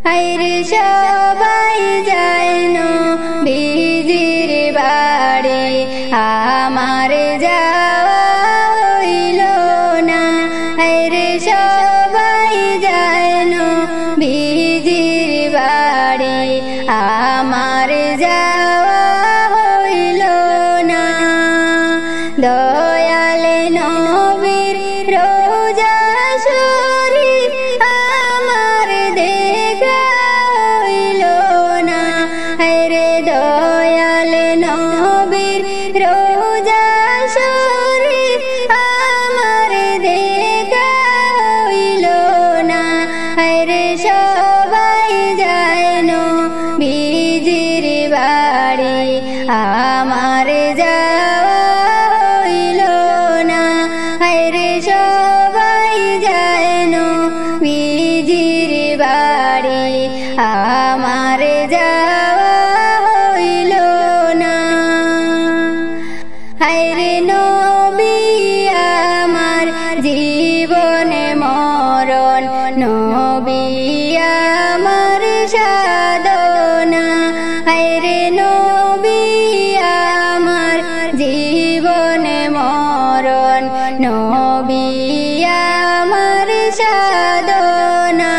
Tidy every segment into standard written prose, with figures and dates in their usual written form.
হায়রে সবাই যায় নবীজির বাড়ি, আমার যাওয়া হইল না। হায়রে সবাই যায় নবীজির বাড়ি, আমার যাওয়া হইল না। দয়াল নবীর রোজা শরীফ আমার দেখা হইল না। হায়রে দয়াল নবীর রোজা শরীফ আমার দেখা হইল না। হায়রে সবাই যায় নবীজির বাড়ি, আমার যাওয়া হইল না। হায়রে সবাই যায় নবীজির বাড়ি, আমার যাওয়া হইল না। হায়রে নবী আমার জীবনে মরণ, নবী আমার সাধনা। হায়রে নবী আমার জীবনে মরণ, নবী আমার সাধনা।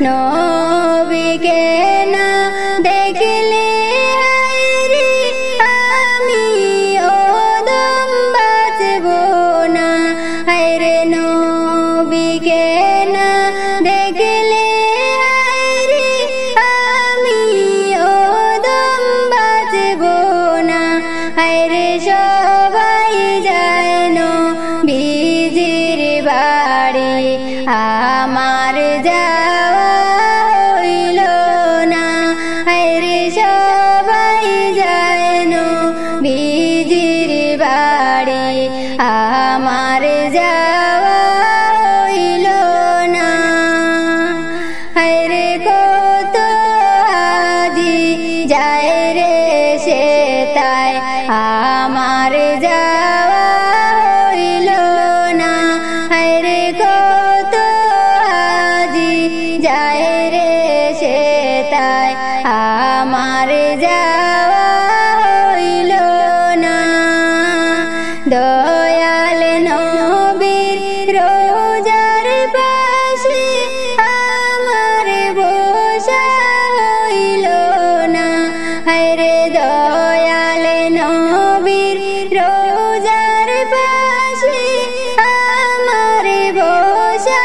নবীকে না দেখলে হায়রে আমি ওদম বাঁচব না। হায়রে নবীকে না দেখলে হায়রে আমি ওদম বাঁচব না। হায়রে সবাই যায় নবীজির বাড়ি, আমার যাওয়া হইল না। হায়রে সবাই যায় নবীজির বাড়ি, আমার যাওয়া হইল না। হায়রে কত আজি যায় রে সেতায়, আমার যাওয়া হইল না। হায়রে কত আজি যায় রে সেতায়, আমার যাওয়া হইল না। দয়াল নবীর রোজার পাশে আমার বসা হইল না। হায়রে দয়াল নবীর রোজার পাশে আমার বসা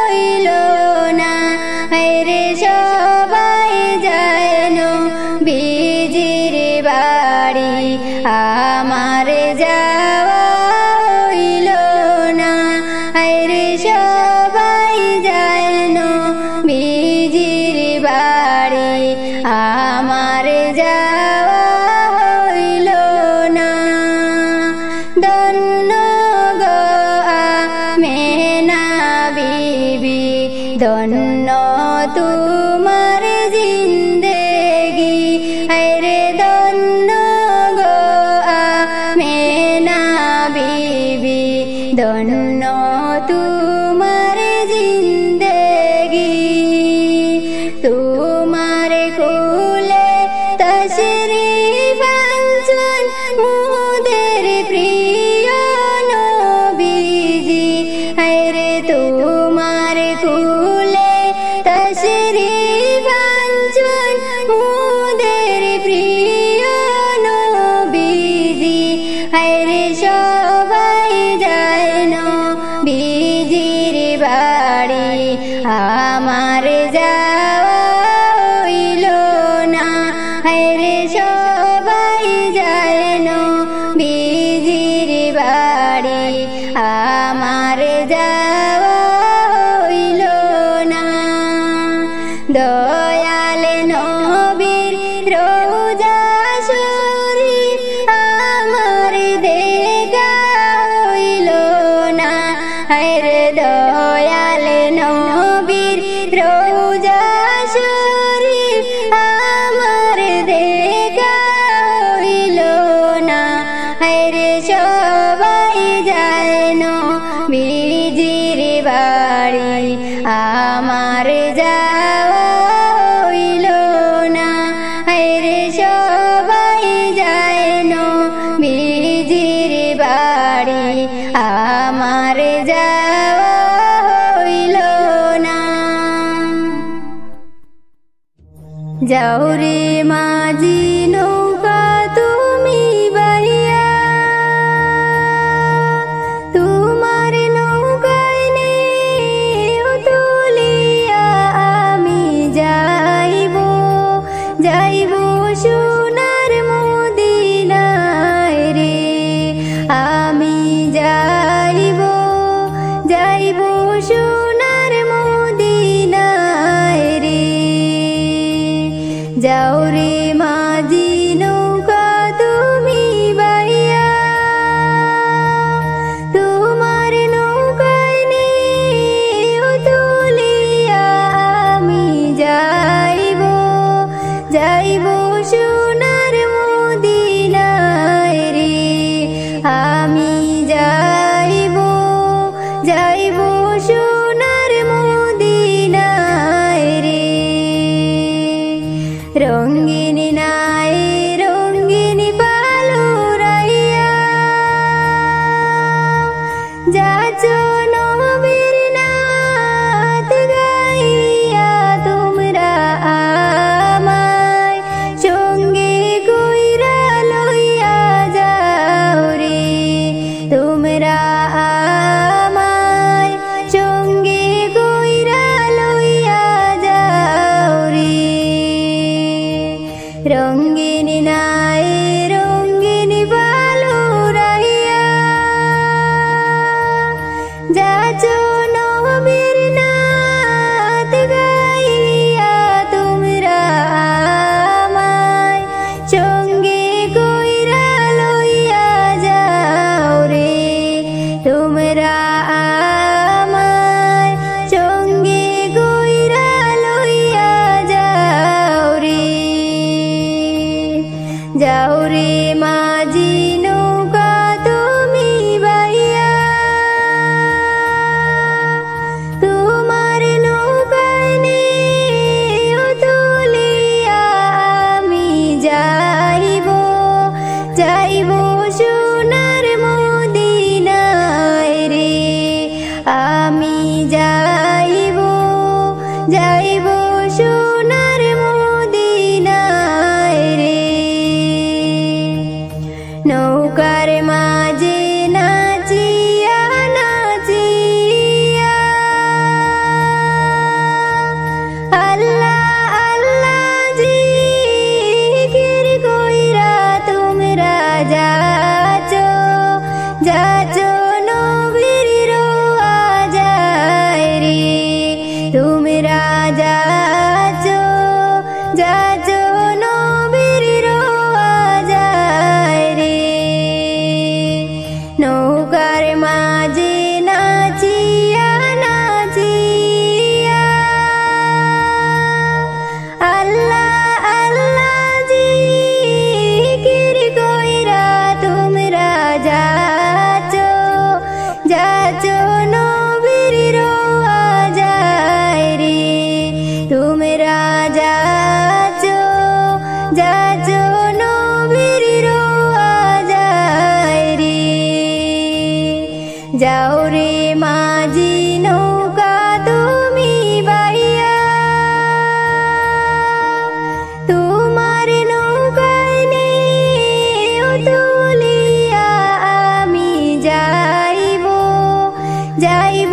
হইল না। হায়রে সবাই যায় নবীজির বাড়ি, আমার যাওয়া হইল না। হায়রে সবাই যায় নবীজির বাড়ি, আমার যাওয়া হইল না। ধন্য গো আমেনা বিবি, ধন্য তোমার জিন্দেগি। হায়রে ধন্য গো আমেনা বিবি, ধন্য তোমার জিন্দেগি। তোমার কোলে তশরিফ আনছেন মোদের প্রিয় নবীজি। হায়রে তোমার কোলে তশরিফ আনছেন মোদের প্রিয় নবীজি। হায়রে সবাই যায় নবীজির বাড়ি, আমার যাওয়া হইল না। হায়রে সবাই যায় নবীজির বাড়ি, আমার যাওয়া হইল না। দয়াল নবীর রোজা শরীফ আমার দেখা হইল না। হায়রে দয়াল নবীর রোজা শরীফ আমার দেখা হইল না। হায়রে সবাই যায় নবীজির বাড়ি, আমার আমার যাওয়া হইল না। হায়রে সবাই যায় নবীজির বাড়ি, আমার যাওয়া হইল না। যাও রে মাঝি নৌকা তুমি বাইয়া, তোমার নৌকায় নিয়ে তুলিয়া আমি যাইব, যাইব সোনার মদিনায় রে। আমি যাইব, যাইব সোনার মদিনায় রে। যাও রে মাঝি নৌকা তুমি বাইয়া, তোমার নৌকায় নিয়ে তুলিয়া আমি যাইব, যাইব সোনার মদিনায় রে। আমি যাইব, যাইব সোনার মদিনায় রে। রঙ্গিন নাই রঙ্গিন পালুরাইয়া, যাচ্ছ নবীর নাত গাইয়া, তোমরা আমায় সঙ্গে কইরা লইয়া যাও রে। তোমরা আমায় সঙ্গে কইরা লইয়া যাও রে। রঙ্গিন নাই রঙ্গিন পালুরাইয়া, যাচ্ছ নবীর নাত গাইয়া, তোমরা আমায় সঙ্গে কইরা লইয়া যাও রে। তোমরা আমায় সঙ্গে কইরা লইয়া যাও রে। যাও রে মাঝি নৌকা তুমি বাইয়া, তোমার নৌকায় নিয়ে তুলিয়া আমি যাইব, যাইব সোনার মদিনায় রে। আমি যাইব, যাইব সোনার মদিনায় রে। নৌকার মাঝে নাচিয়া নাচিয়া, আল্লাহ আল্লাহ জিকির কইরা তোমরা যাচ্ছ, যাচ্ছ নবীর রওজায় রে। তোমরা যাচ্ছ, যাচ্ছ নবীর রওজায় রে। নৌকার মাঝে নাচিয়া নাচিয়া, আল্লাহ আল্লাহ জিকির কইরা তোমরা যাচ্ছ, যাচ্ছ নবীর রওজায় রে। তোমরা যাচ্ছ, যাচ্ছ নবীর রওজায় রে। যাও রে মাঝি নৌকা তুমি বাইয়া, তোমার নৌকায় নিয়ে তুলিয়া আমি যাইব, যাইব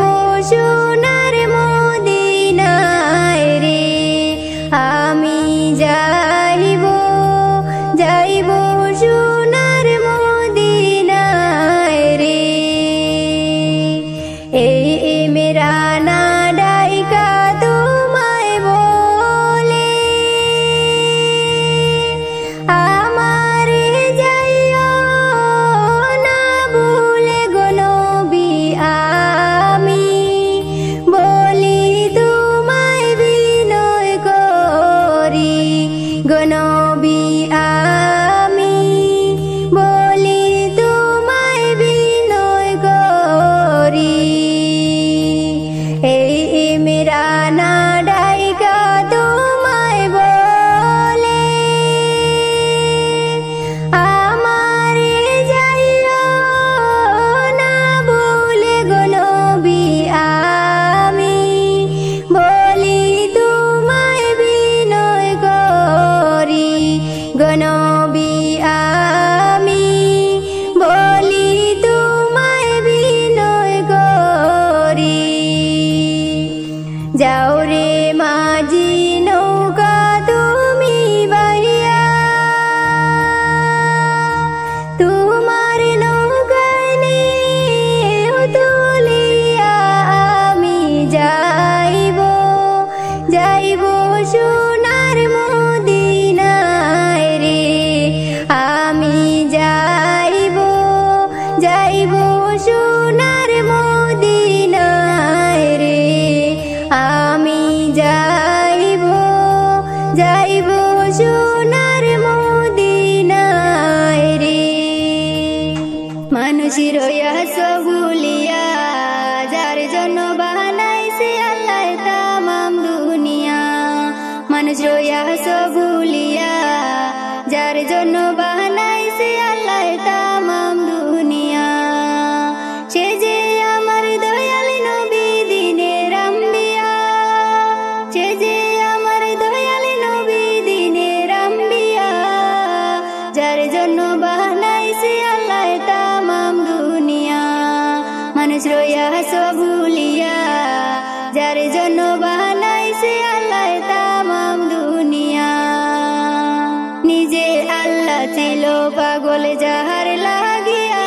সোনার মদিনায় রে। আমি যাইব, যাইব সোনার মদিনায় রে। যাও রে মাঝি নৌকা তুমি বাইয়া, তোমার নৌকা নিয়ে তুলিয়া আমি যাইব, যাইব সোনার মদিনায় রে, আমি যাইব, যাইব সোনার মদিনায় রে, আমি যাইব, যাইব সোনার মদিনায় রে। মানুষের সবুলিয়া যার জন্য বানাইছে আল্লাহ তামাম দুনিয়া, মানুষের সবুলিয়া যার জন্য বানাইছে আল্লাহ তামাম দুনিয়া। সে যে আমার দয়াল নবী দিনের আম্বিয়া, সে যে আমার দয়াল নবী দিনের আম্বিয়া, যার জন্য বানাইছে আল্লাহ তামাম দুনিয়া। মানুষ রইয়া সবুলিয়া যার জন্য বানাইছে আল্লাহ তামাম দুনিয়া। নিজে আল্লাহ ছিল পাগল যাহার লাগিয়া,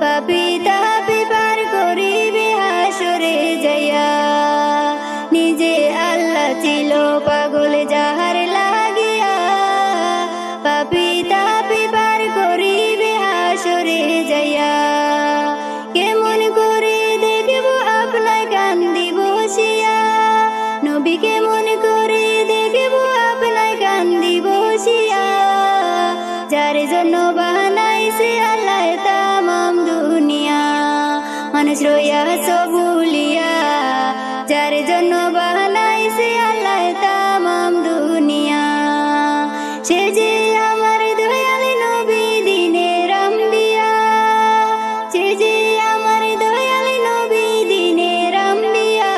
পাপী তাপি পার করিবে হাসরে যাইয়া। নিজে আল্লাহ ছিল পাগল যাহার লাগিয়া, পাপী তাপি পার করিবে হাসরে যাইয়া। কেমন করে দেখব আপনার কান্দি বসিয়া, নবী কেমন করে দেখব আপনার কান্দি বসিয়া, যার জন্য বানাইছে আল্লাহ তামাম দুনিয়া। মানুষ রইয়া সবুলিয়া যার জন্য বানাইছে আল্লাহ তামাম দুনিয়া। সে যে আমার দয়াল নবী দিনের আম্বিয়া, সে যে আমার দয়াল নবী দিনের আম্বিয়া,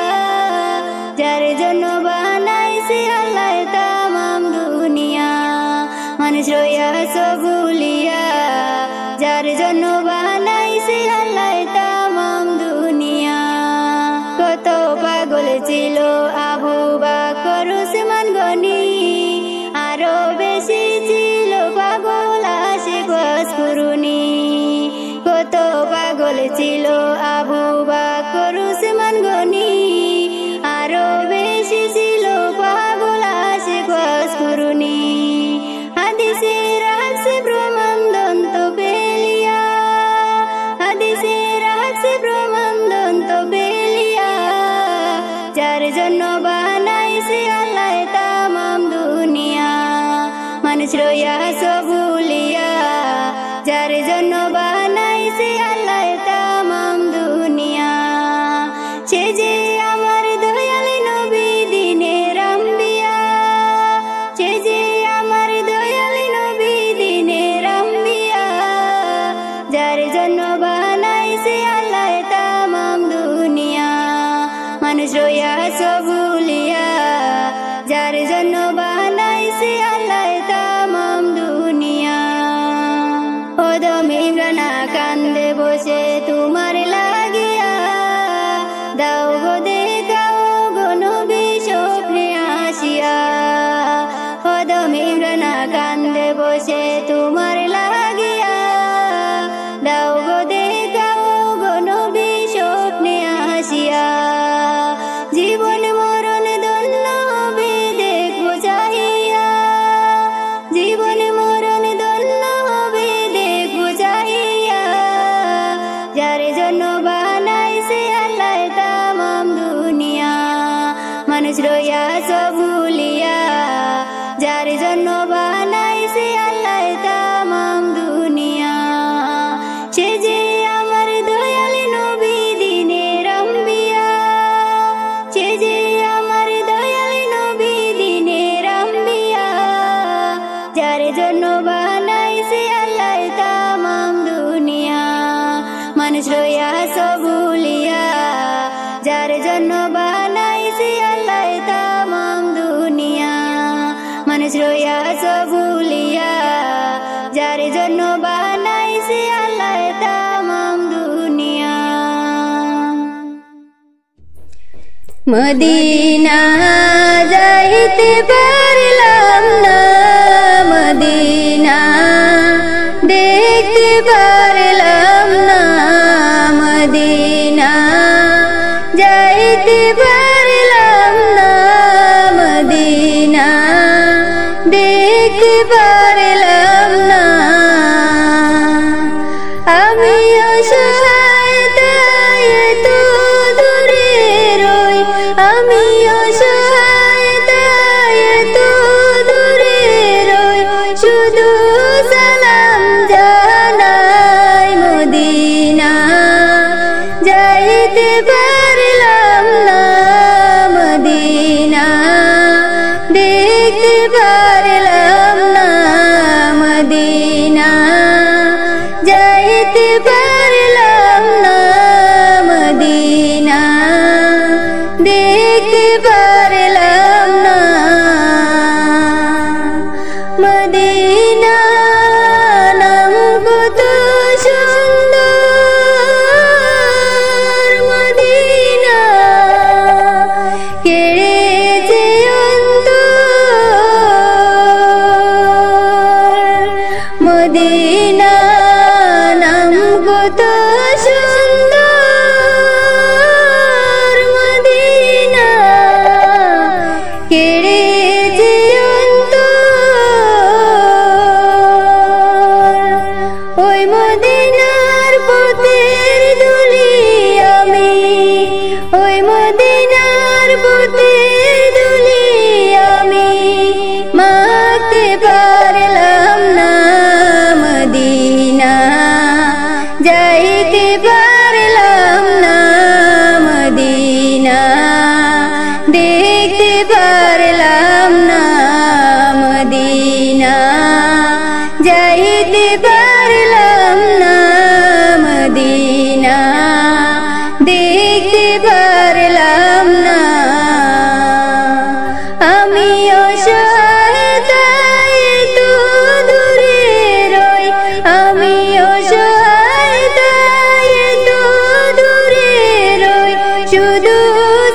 যার জন্য বানাইছে আল্লাহ তামাম দুনিয়া। মানুষ রইয়া সবুলিয়া যার জন্য বানাইছে আল্লাহ তামাম দুনিয়া। কত পাগল ছিল আবু বকর উসমান গনি, আরো বেশি ছিল পাগল আশিক ওয়াসকুরুনি। কত পাগল ছিল আবু বকর উসমান গনি, আরো বেশি ছিল পাগল আশিক ওয়াসকুরুনি। হাদিসের আছে প্রমাণ দন্ত পেলিয়া, হাদিসের আছে প্রমাণ দন্ত পেলিয়া, যার জন্য বানাইছে আল্লাহ তামাম দুনিয়া। মানুষ রইয়া সবুলিয়া যার জন্য বানাইছে আল্লাহ তামাম দুনিয়া। সে যে আমার দয়াল নবী দিনের আম্বিয়া, সে যে আমার দয়াল নবী দিনের আম্বিয়া, যার জন্য বানাইছে আল্লাহ তামাম দুনিয়া। মানুষ রইয়া সবুলিয়া যার জন্য বানাইছে আল্লাহ তামাম দুনিয়া। ওদম ইমরানা কান্দে বসে তোমার লাগিয়া, দাও গো দেখাও গো নবী স্বপ্নে আসিয়া। ওদম ইমরানা কান্দে বসে তোমার লাগিয়া, দাও গো দেখাও গো নবী স্বপ্নে আসিয়া। জীবন মরণ ধন্য হবে দেখবো চাহিয়া, জীবন মরণ ধন্য হবে দেখবো চাহিয়া, যার জন্য বানাইছে আল্লাহ তামাম দুনিয়া। মানুষ রইয়া সবুলিয়া যার জন্য বানাইছে আল্লাহ তামাম দুনিয়া। সে যে আমার দয়াল নবী দিনের আম্বিয়া, সে যে আমার দয়াল নবী দিনের আম্বিয়া, যার জন্য বানাইছে আল্লাহ তামাম দুনিয়া। মানুষ রইয়া সবুলিয়া যার জন্য বানাইছে আল্লাহ তামাম দুনিয়া। মানুষ রইয়া সবুলিয়া মদিনা যাইতে পারলাম না, মদিনা দেখতে পারলাম না, মদিনা যাইতে পারলাম না, মদিনা দেখতে পারলাম না। আমি অসহায় তাই এত দূরে রই, আমি অসহায় তাই এত দূরে রই, শুধু সালাম জানাই, মদিনা যাইতে পারলাম না, মদিনা দেখতে পারলাম না, মদিনা যাইতে পারলাম না, মদিনা দেখতে পারলাম না। মদিনা নাম কত সুন্দর, মদিনা কেড়েছে অন্তর, মদিনা নাম কত সুন্দর, মদিনা কেড়েছে অন্তর। ওই মদিনার পথের ধুলি আমি, ওই মদিনার পথের ধুলি আমি মাখতে পারলাম না, মদিনা যাইতে পারলাম না, মদিনা দেখতে পারলাম না, মদিনা যাইতে পারলাম না, মদিনা দেখতে পারলাম না। আমি অসহায় তাই এত দূরে রই, আমি অসহায় তাই এত দূরে রই, শুধু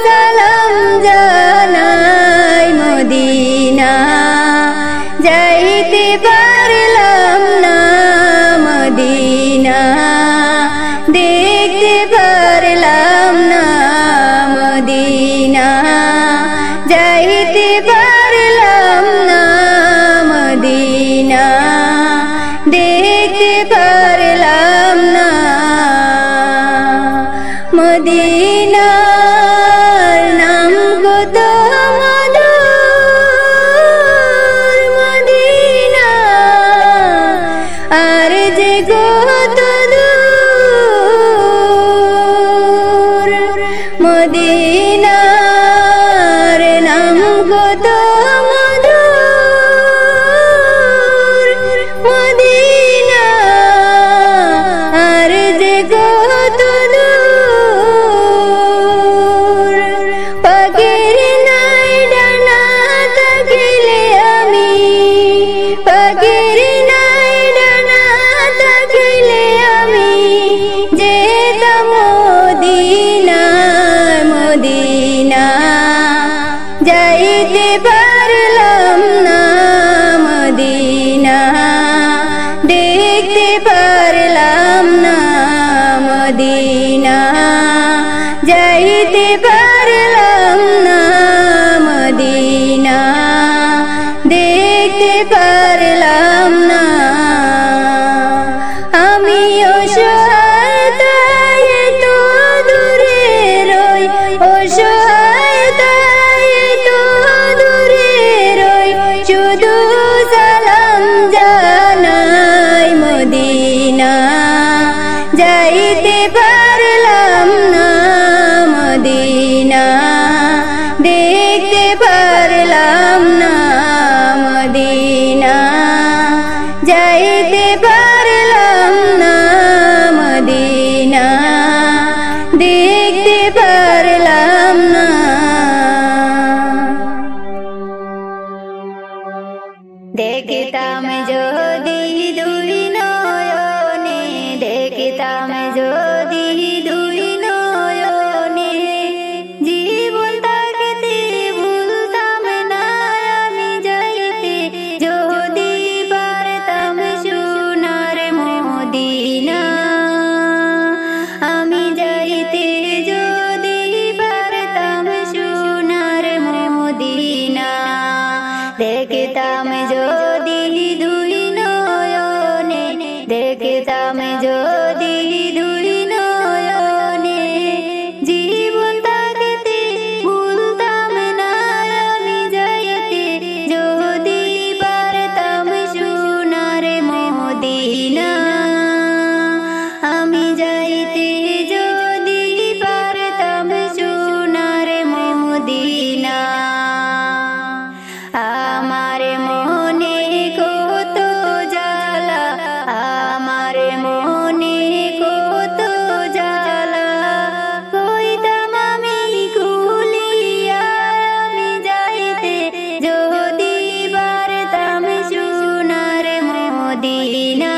সালাম জানাই, মদিনা যাইতে পারলাম না, মদিনা দেখতে পারলাম না, মদিনা যাইতে পারলাম না, মদিনা দেখতে পারলাম না। মদিনার নাম কত মধুর, মদিনা আর যে কত দূর, মদিনার নাম কত মধুর, মদিনা আর যে কত দূর। পাখির নাই ডানা থাকিলে আমি, পাখির নাই ডানা থাকিলে আমি যেতাম মদিনা, মদিনা যাইতে পারলাম না, মদিনা দেখতে পারলাম না, মদিনা যাইতে পারলাম না, মদিনা দেখতে পারলাম না। আমি অসহায় তাই এত দূরে রই, অসহায় তাই এত দূরে রই, শুধু সালাম জানাই, মদিনা যাইতে পারলাম না, মদিনা দেখতে পারলাম না, মদিনা যাইতে পারলাম না, মদিনা দেখতে পারলাম না। দেখতাম যদি দুই নয়নে, দেখতাম যদি দুই নয়নে, জীবন দেখতাম যদি দুই নয়নে, দেখতাম যদি দুই নয়নে, জীবন থাকতে ভুলতাম না আমি যাইতে যদি পারতাম সোনার মদিনা। আমি যাইতে যদি পারতাম সোনার মদিনা। আমার মনে কত জ্বালা, আমার মনে কত জ্বালা, কইতাম আমি খুলিয়া আমি যাইতে যদি পারতাম সোনার মদিনা।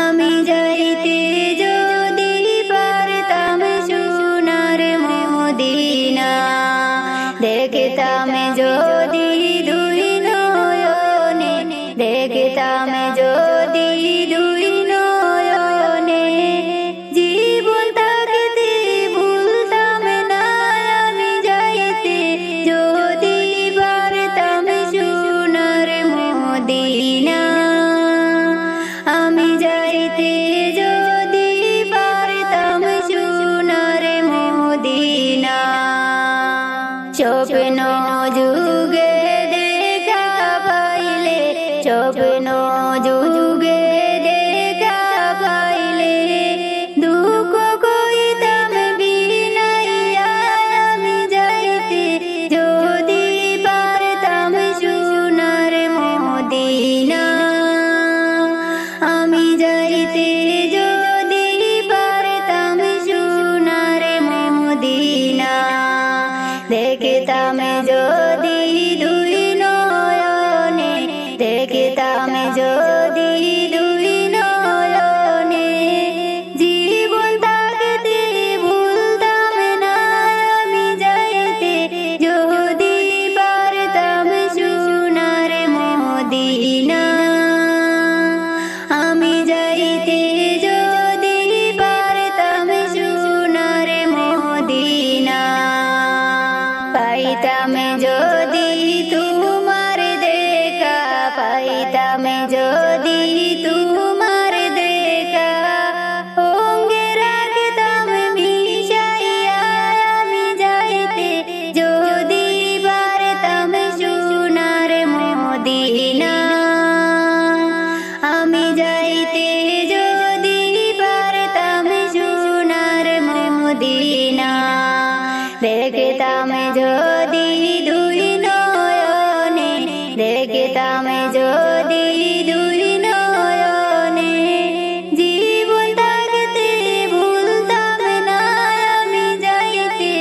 আমি যাইতে যদি পারতাম সোনার মদিনা। দেখতাম যদি দুই নয়নে, দেখতাম যদি দুই নয়নে, জীবন থাকতে ভুলতাম না আমি যাইতে যদি পারতাম সোনার মদিনা। আমি যাইতে যদি পারতাম সোনার মদিনা। স্বপ্ন যুগে দেখা পাইলে, স্বপ্ন যুগে দেখা পাইলে, দুঃখ কইতাম বিনাইয়া আমি যাইতে যদি পারতাম সোনার মদিনা। আমি যাইতে যদি পারতাম সোনার মদিনা। দেখতাম যদি দুই নয়নে, দেখতাম যদি দুই নয়নে, জীবন থাকতে ভুলতাম না আমি যাইতে যদি পারতাম সোনার মদিনা। আমি যাইতে যদি পারতাম সোনার মদিনা। পাইতাম যদি তোমার দেখা, পাইতাম যদি তোমার দেখা, অঙ্গে রাখতাম মিশাইয়া আমি যাইতে যদি পারতাম সোনার মদিনা। আমি যাইতে যদি পারতাম সোনার মদিনা। দেখতাম যদি দুই নয়নে, দেখতাম যদি দুই নয়নে, জীবন থাকতে ভুলতাম না আমি যাইতে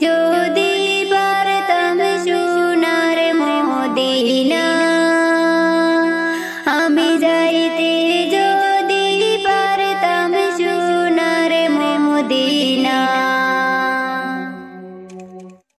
যদি পারতাম সোনার মদিনা। আমি যাইতে যদি পারতাম সোনার মদিনা।